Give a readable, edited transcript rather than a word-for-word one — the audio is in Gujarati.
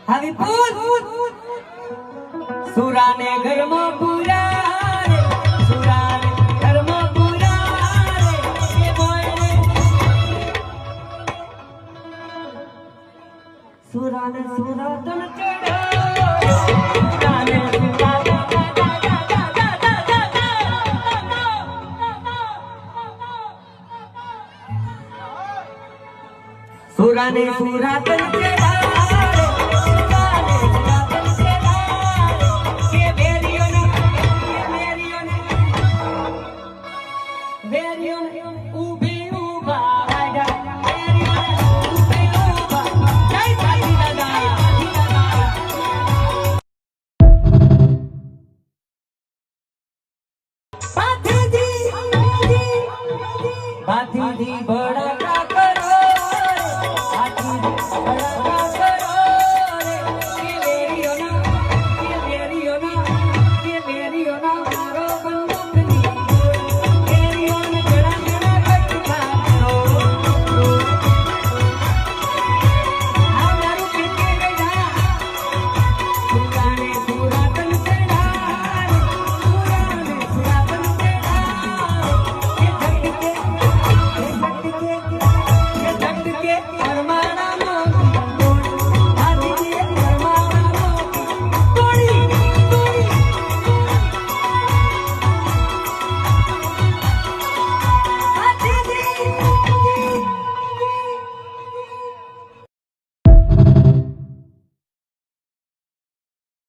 આવી ફૂલ સુરાને ઘરમાં પૂરા રે, સુરાને ઘરમાં પૂરા રે, એ બોલે સુરાને સુરાતન ચડાવો, સુરાને સુરાને સુરાતન ભાતીજી બડા